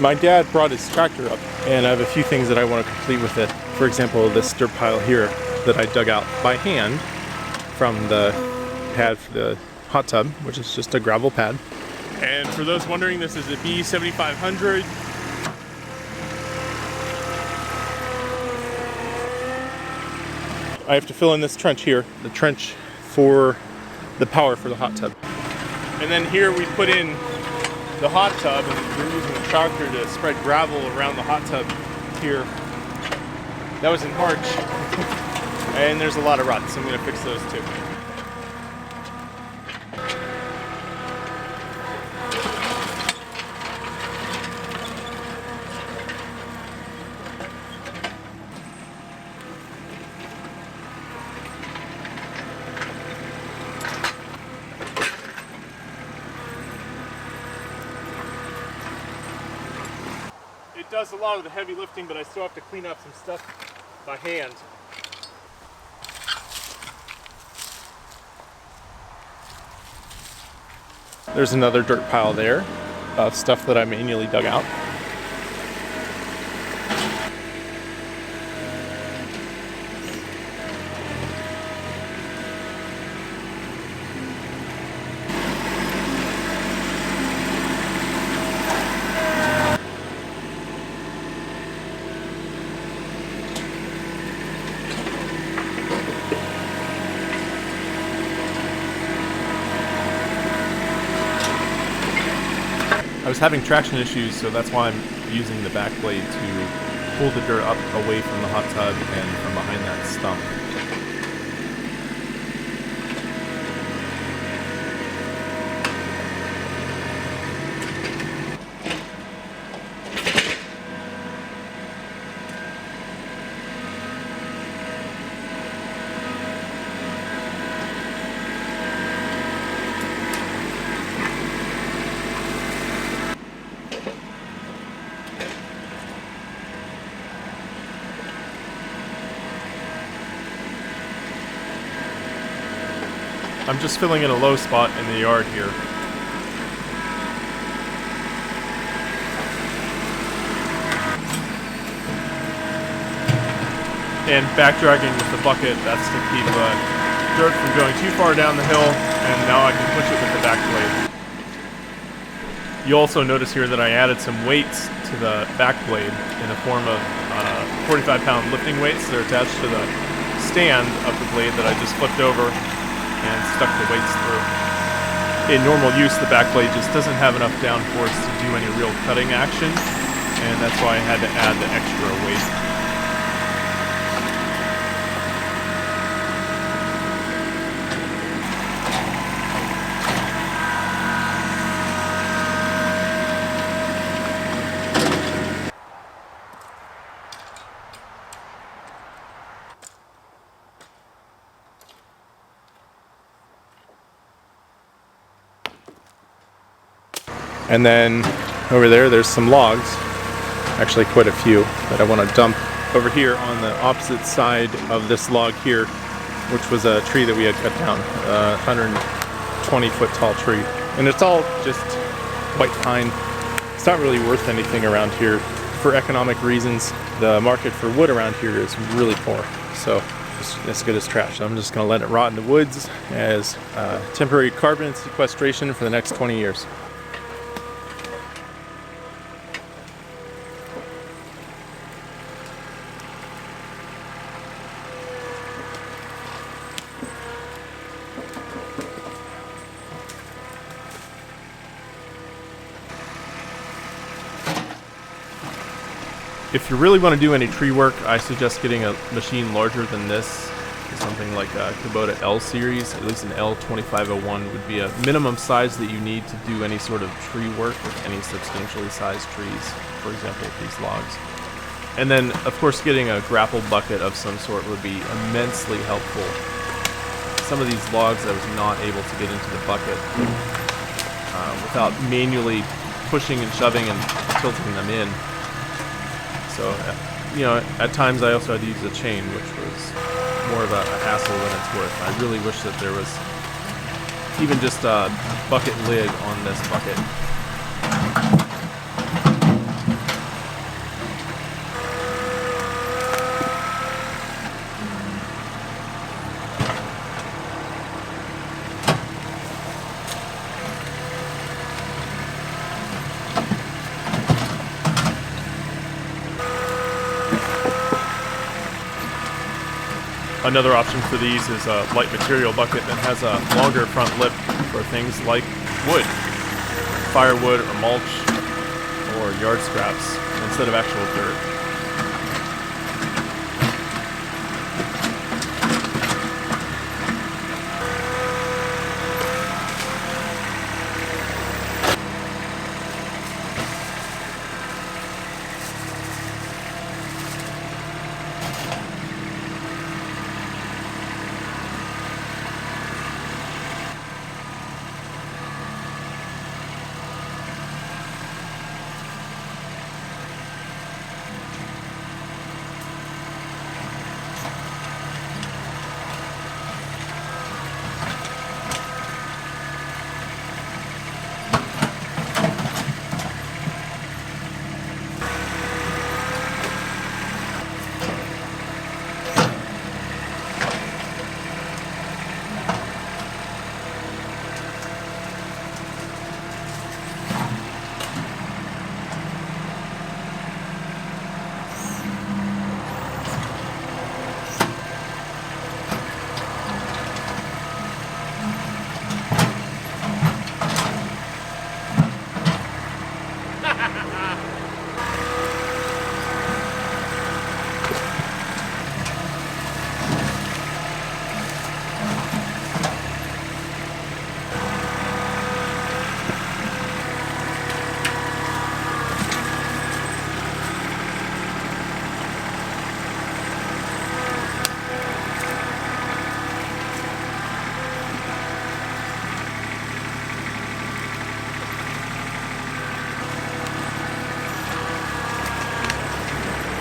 My dad brought his tractor up, and I have a few things that I want to complete with it. For example, this dirt pile here that I dug out by hand from the pad for the hot tub, which is just a gravel pad. And for those wondering, this is a B7500. I have to fill in this trench here, the trench for the power for the hot tub. And then here we put in the hot tub, and we're using the tractor to spread gravel around the hot tub here. That was in March. And there's a lot of ruts, so I'm gonna fix those too. It does a lot of the heavy lifting, but I still have to clean up some stuff by hand. There's another dirt pile there of stuff that I manually dug out. I was having traction issues, so that's why I'm using the back blade to pull the dirt up away from the hot tub and from behind that stump. I'm just filling in a low spot in the yard here. And back dragging with the bucket, that's to keep dirt from going too far down the hill, and now I can push it with the back blade. You also notice here that I added some weights to the back blade in the form of 45-pound lifting weights. They're attached to the stand of the blade that I just flipped over and stuck the weights through. In normal use, the back blade just doesn't have enough downforce to do any real cutting action, and that's why I had to add the extra weight. And then over there's some logs, actually quite a few, that I want to dump over here on the opposite side of this log here, which was a tree that we had cut down, a 120-foot tall tree. And it's all just white pine. It's not really worth anything around here. For economic reasons, the market for wood around here is really poor. So it's as good as trash. I'm just going to let it rot in the woods as temporary carbon sequestration for the next 20 years. If you really want to do any tree work, I suggest getting a machine larger than this. Something like a Kubota L series, at least an L2501 would be a minimum size that you need to do any sort of tree work with any substantially sized trees, for example, these logs. And then, of course, getting a grapple bucket of some sort would be immensely helpful. Some of these logs I was not able to get into the bucket without manually pushing and shoving and tilting them in. So, at times I also had to use a chain, which was more of a hassle than it's worth. I really wish that there was even just a bucket lid on this bucket. Another option for these is a light material bucket that has a longer front lip for things like wood, firewood or mulch, or yard scraps instead of actual dirt.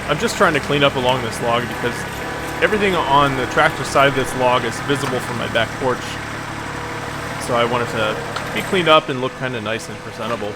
I'm just trying to clean up along this log because everything on the tractor side of this log is visible from my back porch. So I want it to be cleaned up and look kind of nice and presentable.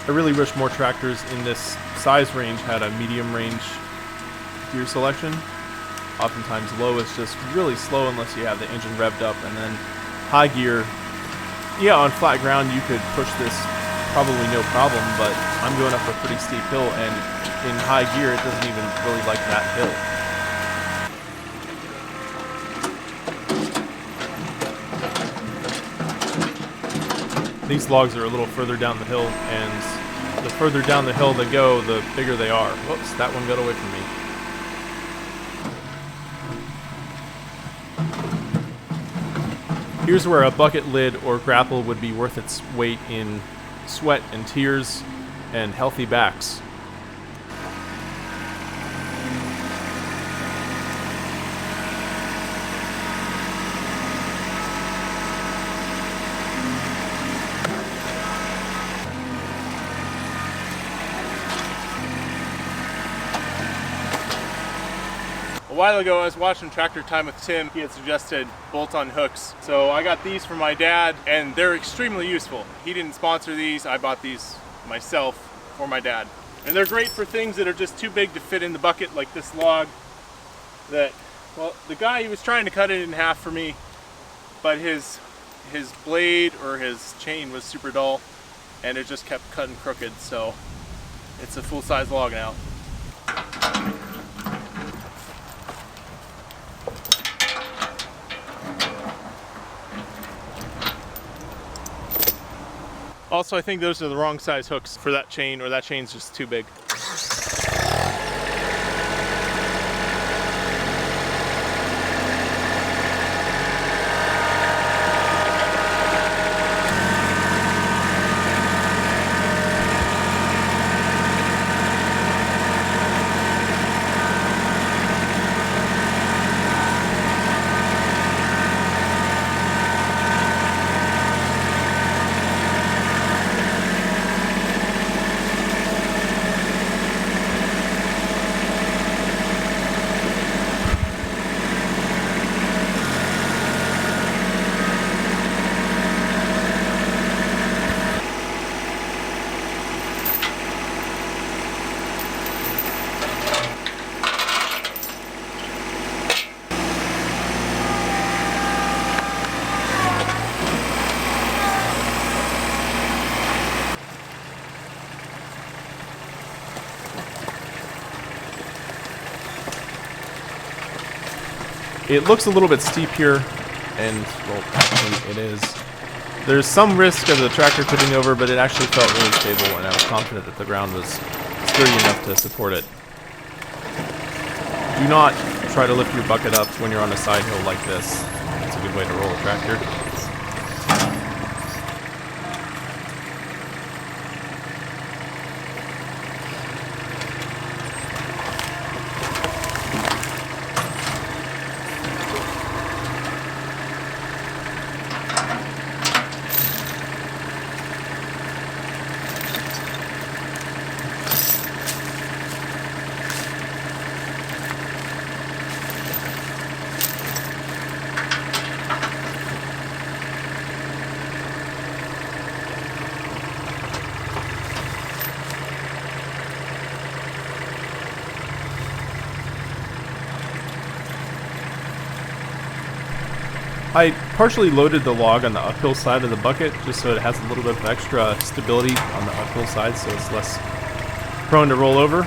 I really wish more tractors in this size range had a medium range gear selection. Oftentimes low is just really slow unless you have the engine revved up, and then high gear, yeah, on flat ground you could push this probably no problem, but I'm going up a pretty steep hill, and in high gear it doesn't even really like that hill. These logs are a little further down the hill, and the further down the hill they go, the bigger they are. Whoops, that one got away from me. Here's where a bucket lid or grapple would be worth its weight in sweat and tears and healthy backs. A while ago I was watching Tractor Time with Tim. He had suggested bolt-on hooks. So I got these from my dad and they're extremely useful. He didn't sponsor these, I bought these myself for my dad. And they're great for things that are just too big to fit in the bucket, like this log that, well, the guy, he was trying to cut it in half for me, but his blade or his chain was super dull and it just kept cutting crooked, so it's a full-size log now. Also, I think those are the wrong size hooks for that chain, or that chain's just too big. It looks a little bit steep here, and, well, actually it is. There's some risk of the tractor tipping over, but it actually felt really stable, and I was confident that the ground was sturdy enough to support it. Do not try to lift your bucket up when you're on a side hill like this. It's a good way to roll a tractor. I partially loaded the log on the uphill side of the bucket just so it has a little bit of extra stability on the uphill side so it's less prone to roll over.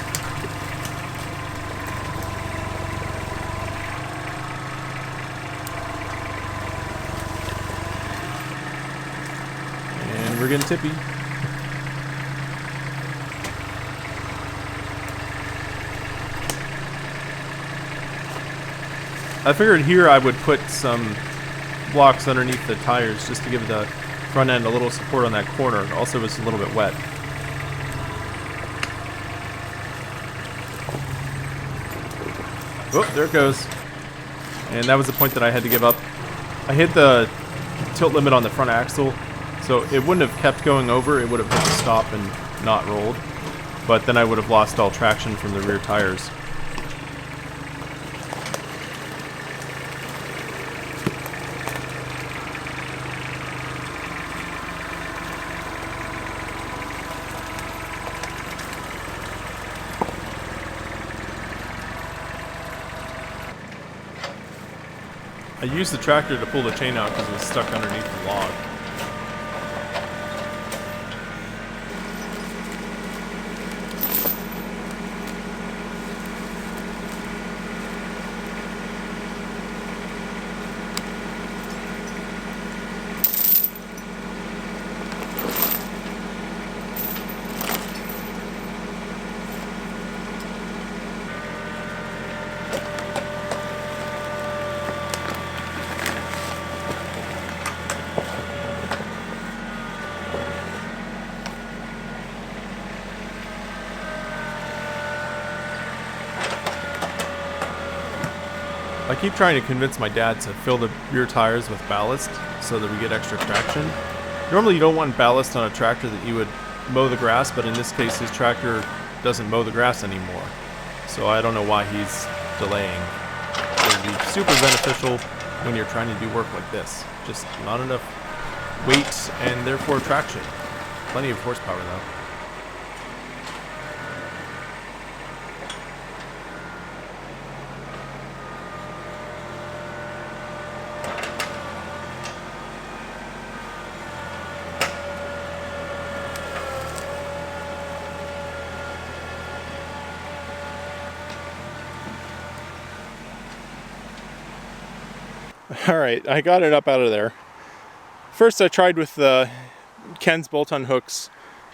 And we're getting tippy. I figured here I would put some blocks underneath the tires just to give the front end a little support on that corner. Also, it's a little bit wet. Oh, there it goes. And that was the point that I had to give up. I hit the tilt limit on the front axle, so it wouldn't have kept going over. It would have hit the stop and not rolled. But then I would have lost all traction from the rear tires. I used the tractor to pull the chain out because it was stuck underneath the log. I keep trying to convince my dad to fill the rear tires with ballast so that we get extra traction. Normally you don't want ballast on a tractor that you would mow the grass, but in this case his tractor doesn't mow the grass anymore. So I don't know why he's delaying. It would be super beneficial when you're trying to do work like this. Just not enough weight and therefore traction. Plenty of horsepower though. All right, I got it up out of there. First I tried with the Ken's bolt-on hooks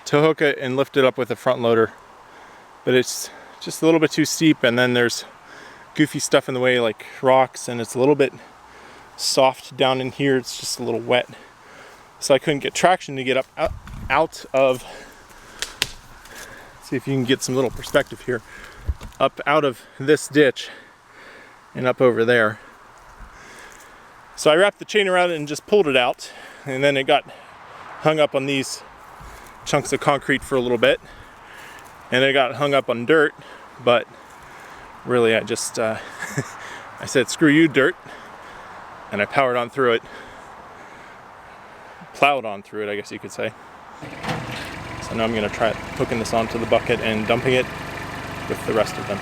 to hook it and lift it up with a front loader, but it's just a little bit too steep, and then there's goofy stuff in the way like rocks, and it's a little bit soft down in here. It's just a little wet, so I couldn't get traction to get up out of, see if you can get some little perspective here, up out of this ditch and up over there. So I wrapped the chain around it and just pulled it out, and then it got hung up on these chunks of concrete for a little bit, and it got hung up on dirt, but really I just I said screw you dirt, and I powered on through it, plowed on through it, I guess you could say. So now I'm going to try hooking this onto the bucket and dumping it with the rest of them.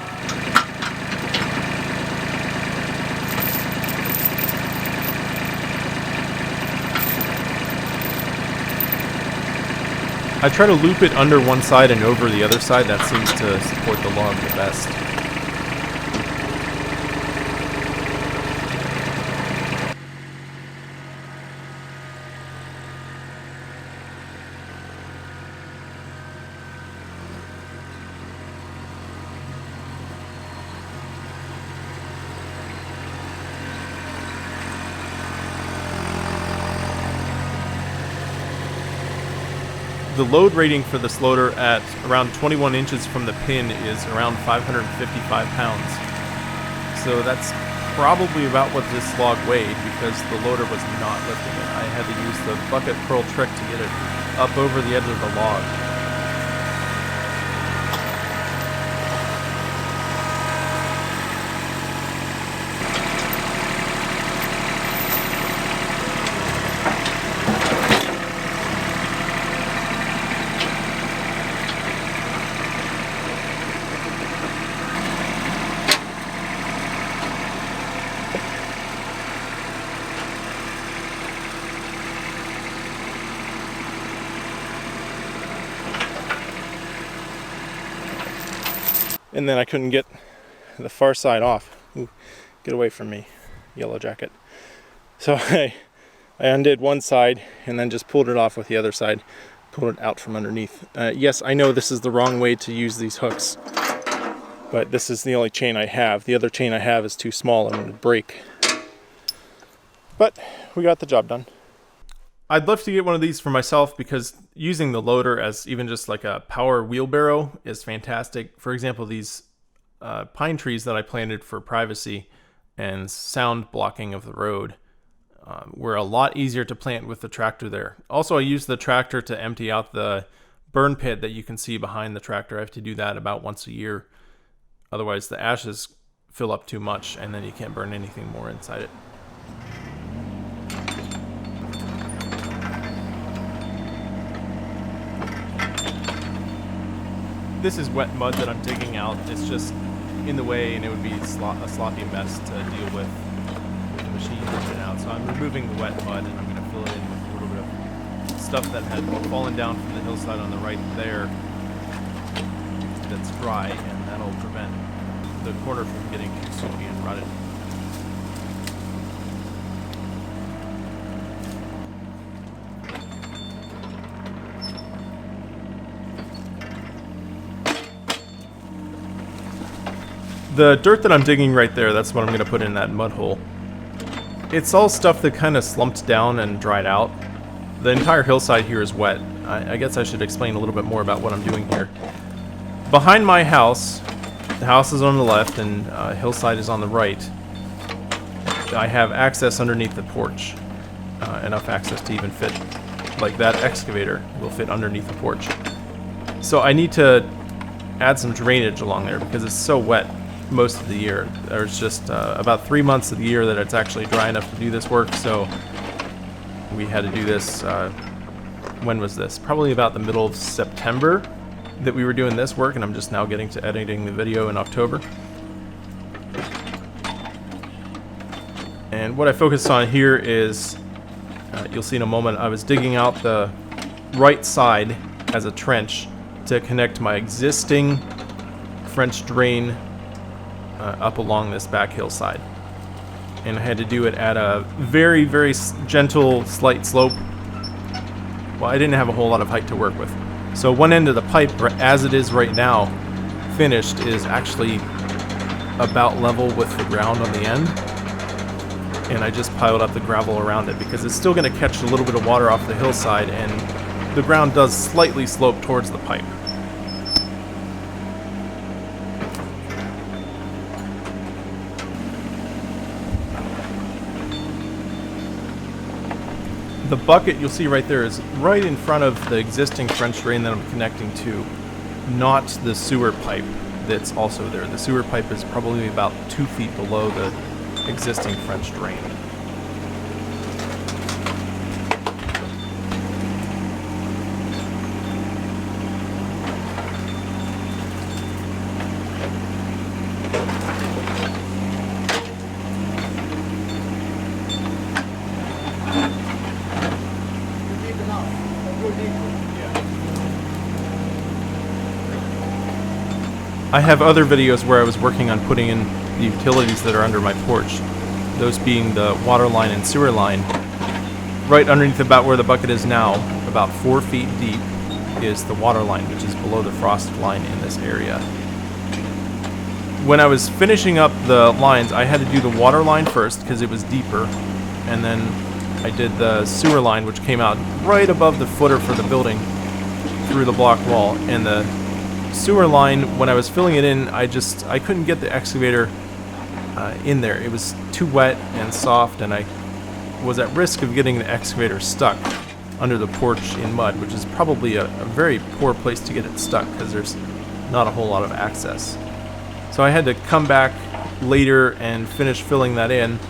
I try to loop it under one side and over the other side. That seems to support the log the best. The load rating for this loader at around 21 inches from the pin is around 555 pounds. So that's probably about what this log weighed, because the loader was not lifting it. I had to use the bucket curl trick to get it up over the edge of the log. And then I couldn't get the far side off. Ooh, get away from me, yellow jacket. So I undid one side and then just pulled it off with the other side, pulled it out from underneath. Yes, I know this is the wrong way to use these hooks, but this is the only chain I have. The other chain I have is too small and it would break. But we got the job done. I'd love to get one of these for myself, because using the loader as even just like a power wheelbarrow is fantastic. For example, these pine trees that I planted for privacy and sound blocking of the road were a lot easier to plant with the tractor there. Also, I use the tractor to empty out the burn pit that you can see behind the tractor. I have to do that about once a year. Otherwise, the ashes fill up too much and then you can't burn anything more inside it. This is wet mud that I'm digging out. It's just in the way, and it would be a sloppy mess to deal with the machine pushing out. So I'm removing the wet mud, and I'm going to fill it in with a little bit of stuff that had fallen down from the hillside on the right there that's dry, and that'll prevent the corner from getting too soupy and rutted. The dirt that I'm digging right there, that's what I'm going to put in that mud hole. It's all stuff that kind of slumped down and dried out. The entire hillside here is wet. I guess I should explain a little bit more about what I'm doing here. Behind my house, the house is on the left and hillside is on the right. I have access underneath the porch. Enough access to even fit, like that excavator will fit underneath the porch. So I need to add some drainage along there because it's so wet most of the year. There's just about 3 months of the year that it's actually dry enough to do this work, so we had to do this, when was this? Probably about the middle of September that we were doing this work, and I'm just now getting to editing the video in October. And what I focused on here is, you'll see in a moment, I was digging out the right side as a trench to connect my existing French drain up along this back hillside. And I had to do it at a very, very gentle, slight slope well, I didn't have a whole lot of height to work with. So one end of the pipe, as it is right now, finished, is actually about level with the ground on the end. And I just piled up the gravel around it because it's still going to catch a little bit of water off the hillside, and the ground does slightly slope towards the pipe. The bucket you'll see right there is right in front of the existing French drain that I'm connecting to, not the sewer pipe that's also there. The sewer pipe is probably about 2 feet below the existing French drain. I have other videos where I was working on putting in the utilities that are under my porch, those being the water line and sewer line. Right underneath about where the bucket is now, about 4 feet deep, is the water line, which is below the frost line in this area. When I was finishing up the lines, I had to do the water line first because it was deeper, and then I did the sewer line, which came out right above the footer for the building through the block wall. And the sewer line, when I was filling it in, I couldn't get the excavator in there. It was too wet and soft, and I was at risk of getting the excavator stuck under the porch in mud, which is probably a very poor place to get it stuck because there's not a whole lot of access. So I had to come back later and finish filling that in.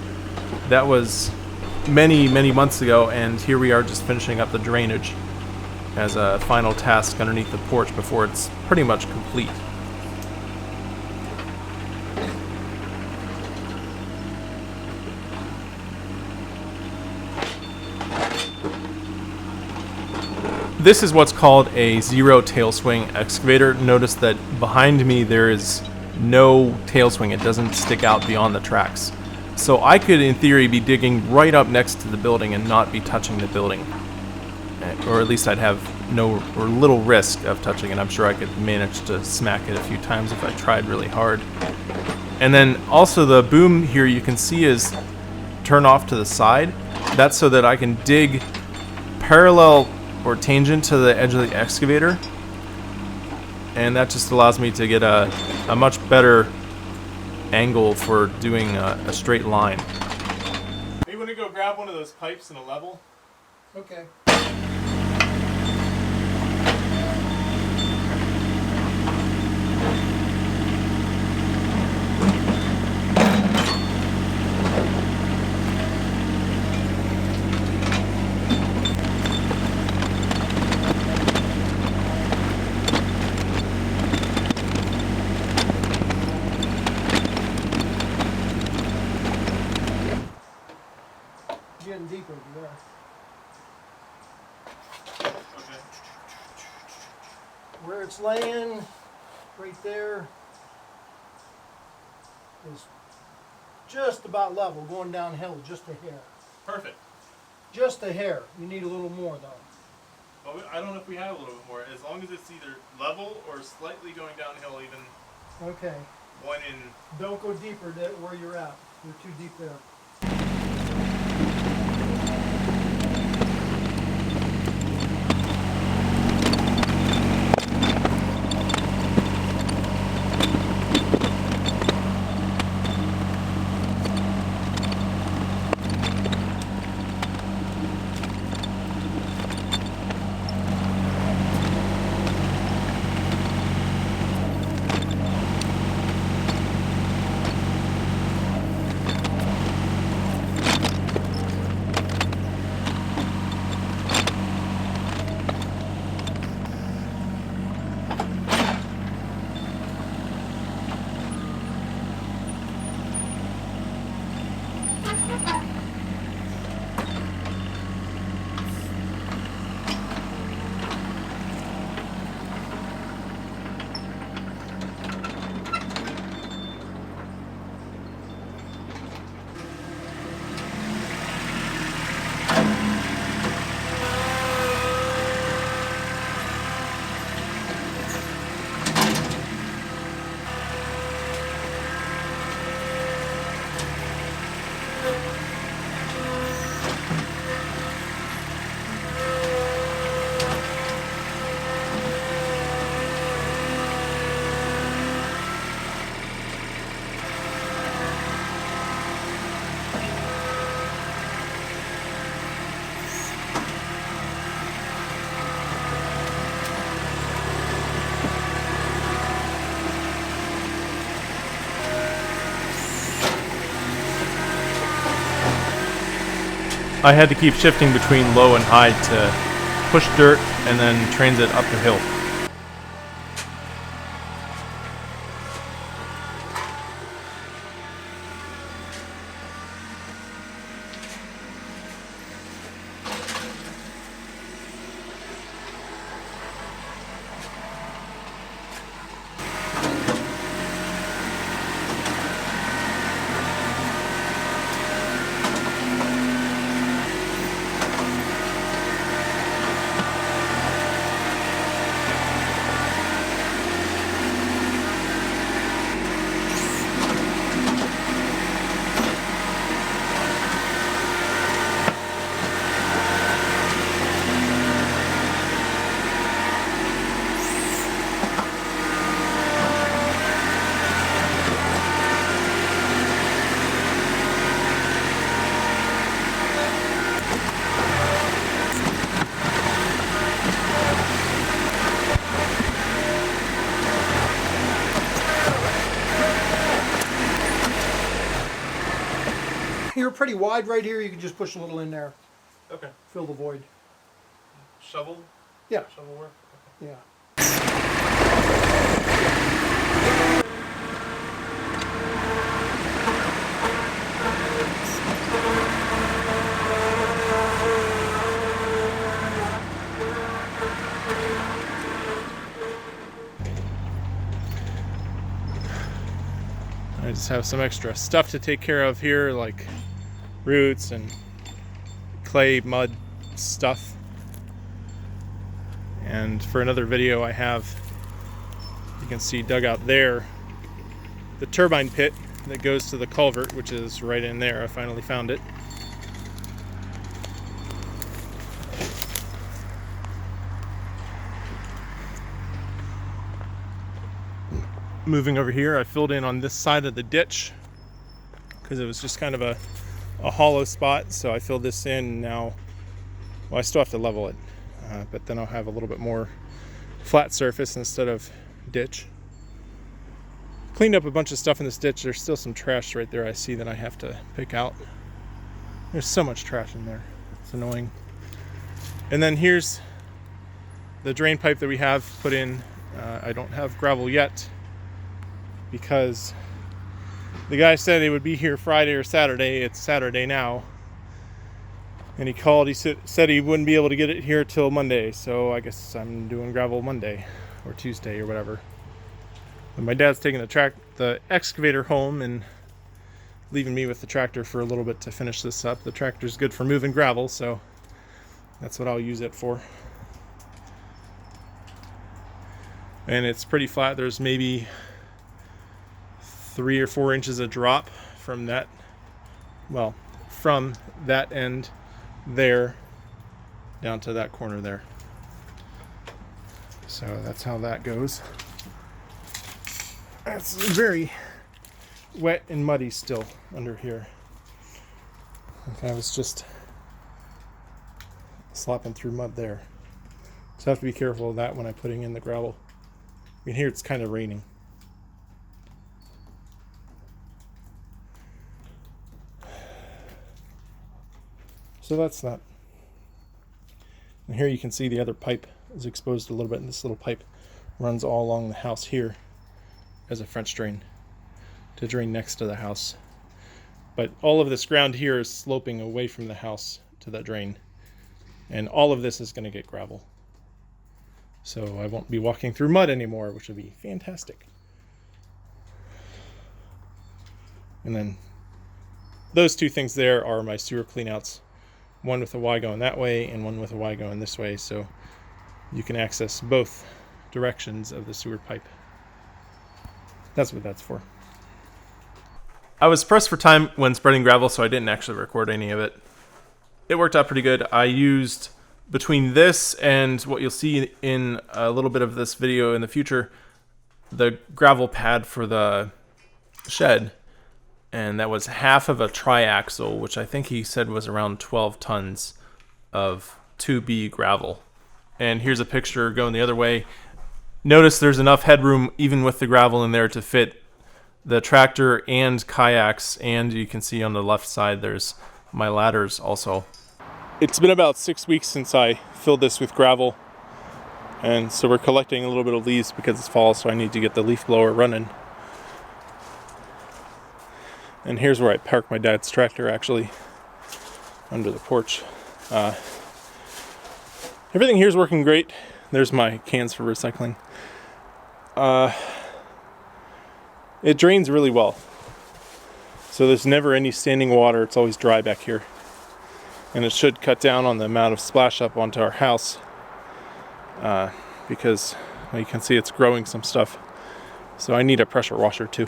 That was many, many months ago, and here we are just finishing up the drainage as a final task underneath the porch before it's pretty much complete. This is what's called a zero tail swing excavator. Notice that behind me there is no tail swing. It doesn't stick out beyond the tracks. So I could, in theory, be digging right up next to the building and not be touching the building. Or at least I'd have no or little risk of touching it. I'm sure I could manage to smack it a few times if I tried really hard. And then also the boom here you can see is turned off to the side. That's so that I can dig parallel or tangent to the edge of the excavator. And that just allows me to get a much better angle for doing a straight line. You want to go grab one of those pipes in a level? Okay. Getting deeper into this. Okay. Where it's laying, right there, is just about level, going downhill just a hair. Perfect. Just a hair. You need a little more though. Well, I don't know if we have a little bit more. As long as it's either level or slightly going downhill, even Okay. one in. Don't go deeper than where you're at. You're too deep there. I had to keep shifting between low and high to push dirt and then transit up the hill. You're pretty wide right here. You can just push a little in there, Okay. fill the void. Shovel? Yeah, Shovel work? yeah. I just have some extra stuff to take care of here, like roots and clay, mud stuff. And for another video I have, you can see dug out there, the turbine pit that goes to the culvert, which is right in there. I finally found it. Moving over here, I filled in on this side of the ditch because it was just kind of a hollow spot, so I filled this in. Now, well, I still have to level it, but then I'll have a little bit more flat surface instead of ditch. Cleaned up a bunch of stuff in this ditch. There's still some trash right there I see that I have to pick out. There's so much trash in there, it's annoying. And then here's the drain pipe that we have put in. I don't have gravel yet because the guy said he would be here Friday or Saturday. It's Saturday now. And he called, he said he wouldn't be able to get it here till Monday. So I guess I'm doing gravel Monday or Tuesday or whatever. And my dad's taking the excavator home and leaving me with the tractor for a little bit to finish this up. The tractor's good for moving gravel, so that's what I'll use it for. And it's pretty flat. There's maybe 3 or 4 inches of drop from that, well, from that end there down to that corner there. So that's how that goes. It's very wet and muddy still under here. Okay, I was just slopping through mud there. So I have to be careful of that when I'm putting in the gravel. You can hear it's kind of raining. So that's that. And here you can see the other pipe is exposed a little bit, and this little pipe runs all along the house here as a French drain to drain next to the house. But all of this ground here is sloping away from the house to that drain, and all of this is going to get gravel. So I won't be walking through mud anymore, which will be fantastic. And then those two things there are my sewer cleanouts. One with a Y going that way and one with a Y going this way, so you can access both directions of the sewer pipe. That's what that's for. I was pressed for time when spreading gravel, so I didn't actually record any of it. It worked out pretty good. I used, between this and what you'll see in a little bit of this video in the future, the gravel pad for the shed. And that was half of a triaxle, which I think he said was around 12 tons of 2B gravel. And here's a picture going the other way. Notice there's enough headroom, even with the gravel in there, to fit the tractor and kayaks. And you can see on the left side, there's my ladders also. It's been about 6 weeks since I filled this with gravel, and so we're collecting a little bit of leaves because it's fall, so I need to get the leaf blower running. And here's where I park my dad's tractor, actually, under the porch. Everything here's working great. There's my cans for recycling. It drains really well, so there's never any standing water. It's always dry back here, and it should cut down on the amount of splash up onto our house, because well, you can see it's growing some stuff, so I need a pressure washer too.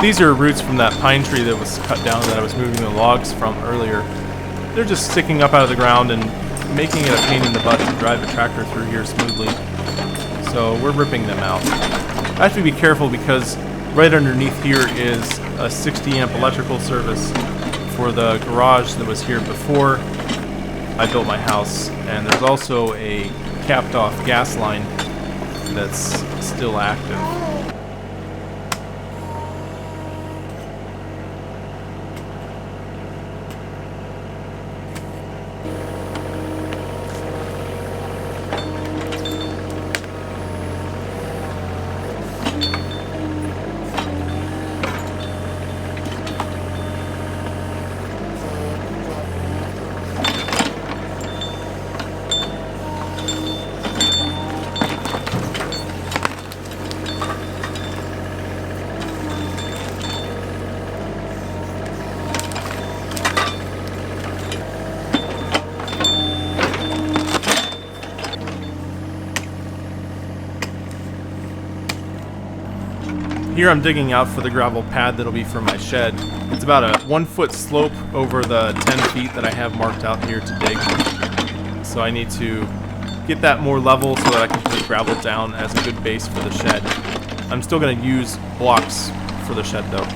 These are roots from that pine tree that was cut down that I was moving the logs from earlier. They're just sticking up out of the ground and making it a pain in the butt to drive a tractor through here smoothly. So we're ripping them out. I have to be careful because right underneath here is a 60 amp electrical service for the garage that was here before I built my house. And there's also a capped off gas line that's still active. Here I'm digging out for the gravel pad that'll be for my shed. It's about a 1 foot slope over the 10 feet that I have marked out here to dig. So I need to get that more level so that I can put gravel down as a good base for the shed. I'm still going to use blocks for the shed though.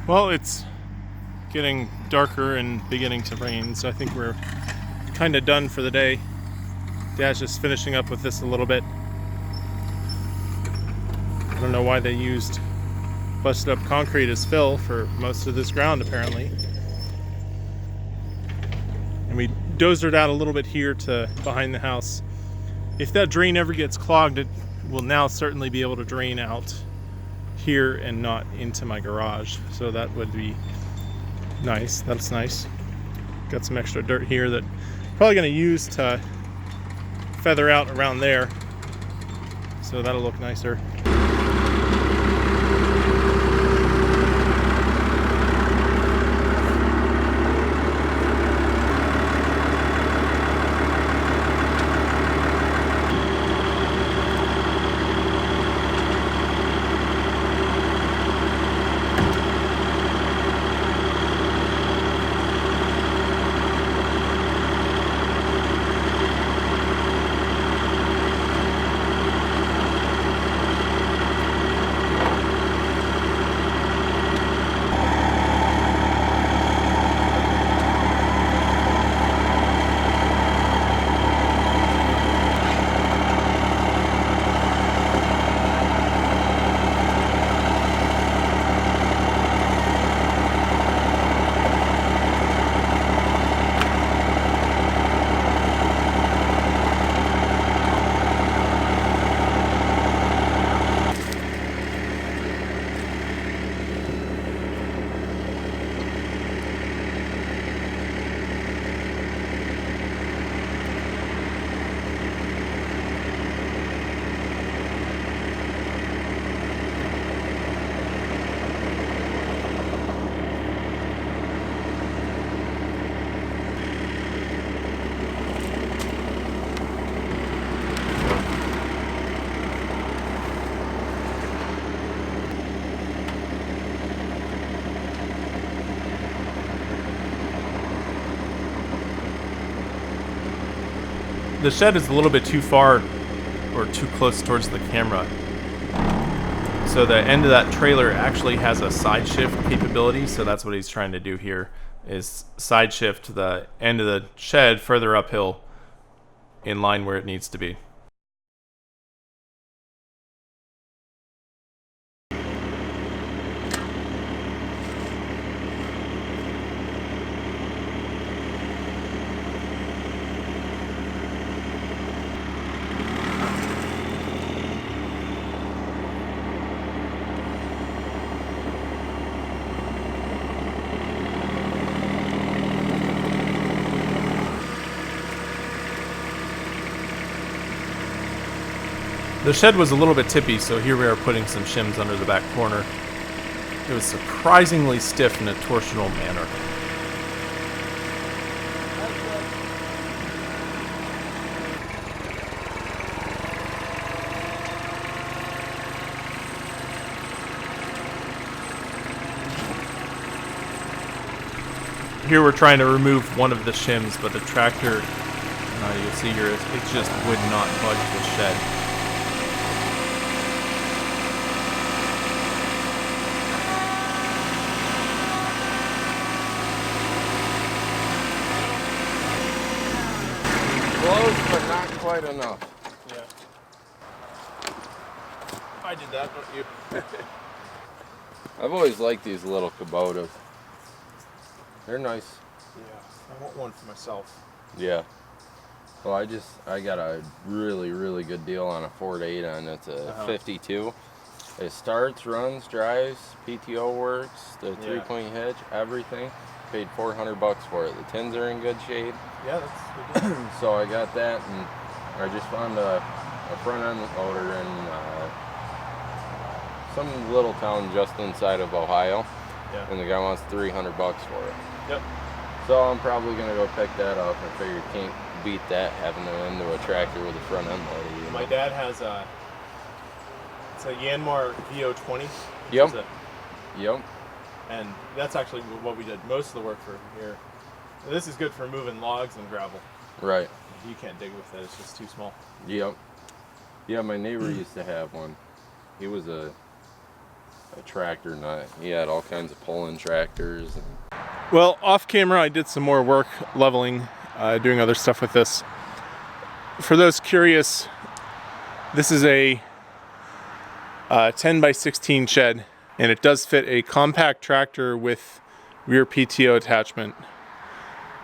Well, it's getting darker and beginning to rain, so I think we're kind of done for the day. Dad's just finishing up with this a little bit. I don't know why they used busted up concrete as fill for most of this ground, apparently. And we dozered out a little bit here to behind the house. If that drain ever gets clogged, it will now certainly be able to drain out here and not into my garage, so that would be nice. That's nice. Got some extra dirt here that I'm probably going to use to feather out around there, so that'll look nicer. The shed is a little bit too far or too close towards the camera. So the end of that trailer actually has a side shift capability, so that's what he's trying to do here, is side shift the end of the shed further uphill in line where it needs to be. The shed was a little bit tippy, so here we are putting some shims under the back corner. It was surprisingly stiff in a torsional manner. Here we're trying to remove one of the shims, but the tractor, you'll see here, it just would not budge the shed. Close, but not quite enough. Yeah. I did that, don't you? I've always liked these little Kubotas. They're nice. Yeah, I want one for myself. Yeah. Well, I got a really, really good deal on a Ford 8 and it's a 52. It starts, runs, drives, PTO works, the 3-point hitch, everything. Paid $400 for it. The tins are in good shape. Yeah, that's good. So I got that, and I just found a front end loader in some little town just inside of Ohio. Yeah. And the guy wants $300 for it. Yep. So I'm probably gonna go pick that up. I figure you can't beat that having it into a tractor with a front end loader. You know? My dad has it's a Yanmar VO20. Yep. Yep. And that's actually what we did most of the work for here. This is good for moving logs and gravel. Right. You can't dig with it, it's just too small. Yep. Yeah, my neighbor used to have one. He was a tractor nut. He had all kinds of pulling tractors. Well, off camera I did some more work leveling, doing other stuff with this. For those curious, this is a 10 by 16 shed, and it does fit a compact tractor with rear PTO attachment.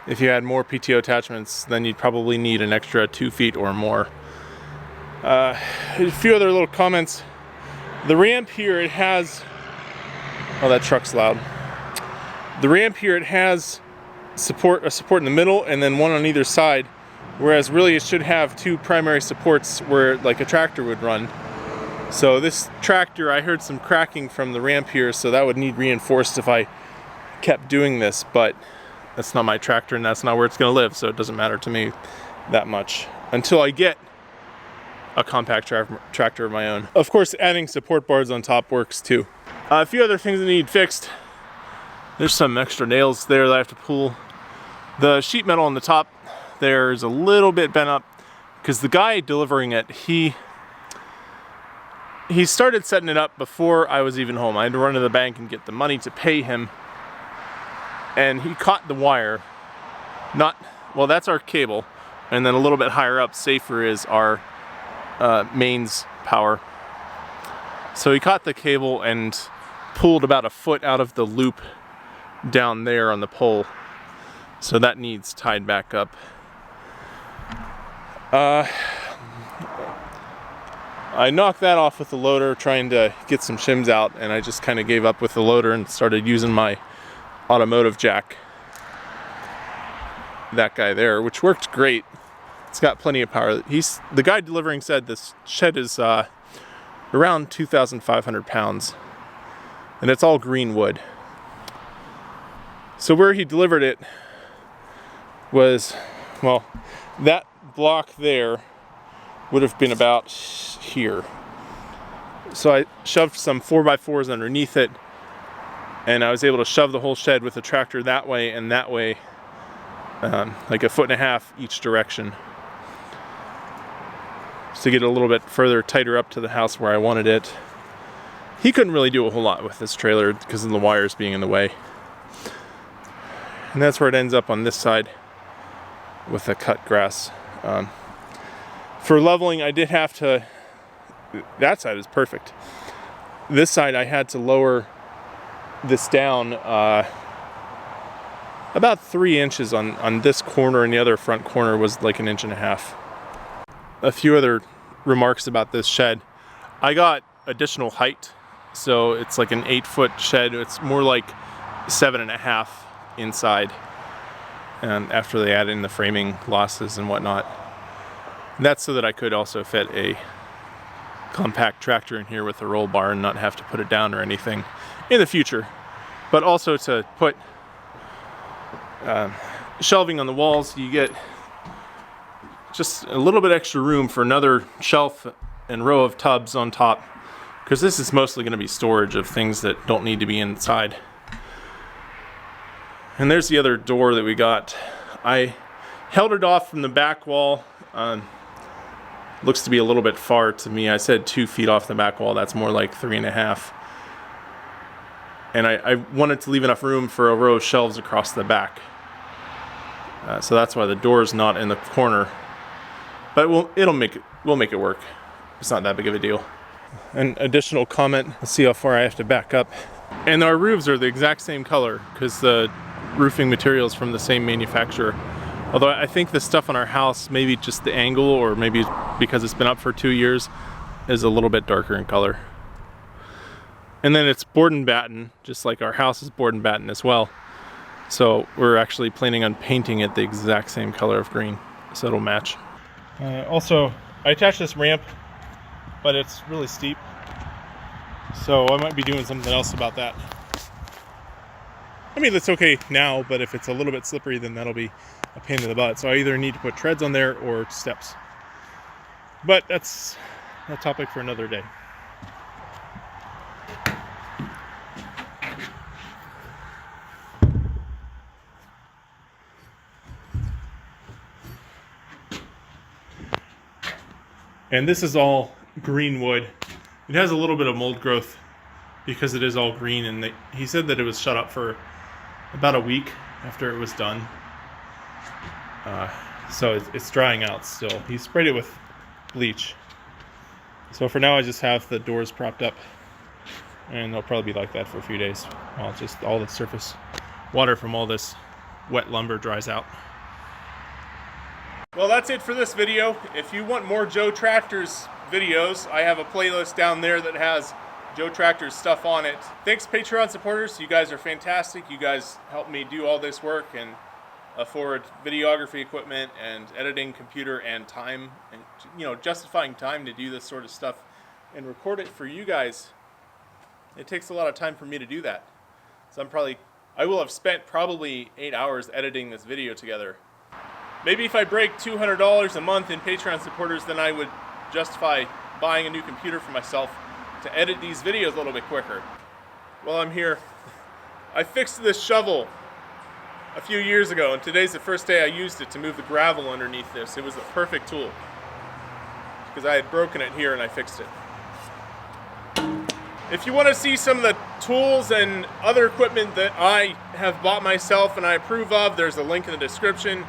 If you had more PTO attachments, then you'd probably need an extra 2 feet or more. A few other little comments. The ramp here, it has, oh, that truck's loud. The ramp here, it has a support in the middle and then one on either side, whereas really it should have 2 primary supports where like a tractor would run. So this tractor, I heard some cracking from the ramp here, so that would need reinforced if I kept doing this, but that's not my tractor and that's not where it's gonna live, so it doesn't matter to me that much until I get a compact tractor of my own. Of course, adding support bars on top works too. A few other things that need fixed. There's some extra nails there that I have to pull. The sheet metal on the top there's a little bit bent up because the guy delivering it, he started setting it up before I was even home. I had to run to the bank and get the money to pay him. And he caught the wire. Well, that's our cable. And then a little bit higher up, safer, is our mains power. So he caught the cable and pulled about a foot out of the loop down there on the pole. So that needs tied back up. I knocked that off with the loader trying to get some shims out, and I just kind of gave up with the loader and started using my automotive jack. That guy there, which worked great. It's got plenty of power. The guy delivering said this shed is around 2,500 pounds, and it's all green wood. So where he delivered it was, well, that block there would have been about here. So I shoved some 4x4s underneath it, and I was able to shove the whole shed with the tractor that way and that way, like a 1.5 feet each direction. just to get a little bit further, tighter up to the house where I wanted it. He couldn't really do a whole lot with this trailer because of the wires being in the way. And that's where it ends up on this side with the cut grass. For leveling, I did have to, that side is perfect. This side I had to lower this down about 3 inches on this corner, and the other front corner was like 1.5 inches. A few other remarks about this shed. I got additional height, so it's like an 8-foot shed. It's more like 7.5 inside, and after they add in the framing losses and whatnot. And that's so that I could also fit a compact tractor in here with a roll bar and not have to put it down or anything in the future, but also to put shelving on the walls. You get just a little bit extra room for another shelf and row of tubs on top, because this is mostly going to be storage of things that don't need to be inside. And there's the other door that we got. I held it off from the back wall. Looks to be a little bit far to me. I said 2 feet off the back wall. That's more like 3.5. And I wanted to leave enough room for a row of shelves across the back. So that's why the door's not in the corner. But we'll make it work. It's not that big of a deal. An additional comment. Let's see how far I have to back up. And our roofs are the exact same color because the roofing material is from the same manufacturer. Although I think the stuff on our house, maybe just the angle, or maybe because it's been up for 2 years, is a little bit darker in color. And then it's board and batten, just like our house is board and batten as well. So we're actually planning on painting it the exact same color of green, so it'll match. Also, I attached this ramp, but it's really steep. So I might be doing something else about that. I mean, that's okay now, but if it's a little bit slippery, then that'll be a pain in the butt. So I either need to put treads on there or steps. But that's a topic for another day. And this is all green wood. It has a little bit of mold growth because it is all green, and he said that it was shut up for about a week after it was done. So it's drying out still. He sprayed it with bleach. So for now I just have the doors propped up, and they'll probably be like that for a few days while just all the surface water from all this wet lumber dries out. Well, that's it for this video. If you want more Joe Tractors videos, I have a playlist down there that has Joe Tractors stuff on it. Thanks Patreon supporters, you guys are fantastic. You guys help me do all this work and afford videography equipment and editing computer and time, and justifying time to do this sort of stuff and record it for you guys. It takes a lot of time for me to do that. So I will have spent probably 8 hours editing this video together. Maybe if I break $200 a month in Patreon supporters, then I would justify buying a new computer for myself to edit these videos a little bit quicker. While I'm here, I fixed this shovel a few years ago, and today's the first day I used it to move the gravel underneath this. It was the perfect tool because I had broken it here and I fixed it. If you want to see some of the tools and other equipment that I have bought myself and I approve of, there's a link in the description.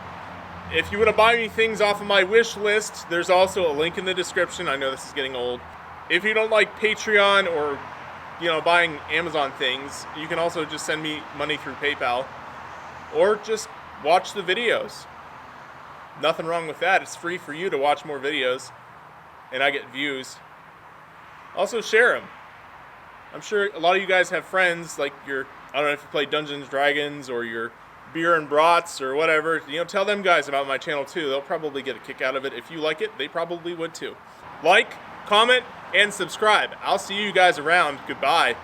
If you want to buy me things off of my wish list, there's also a link in the description. I know this is getting old. If you don't like Patreon or buying Amazon things, you can also just send me money through PayPal or just watch the videos. Nothing wrong with that. It's free for you to watch more videos and I get views. Also share them. I'm sure a lot of you guys have friends, like I don't know if you play Dungeons & Dragons or your beer and brats or whatever. Tell them guys about my channel too. They'll probably get a kick out of it. If you like it, they probably would too. Like, comment, and subscribe. I'll see you guys around. Goodbye.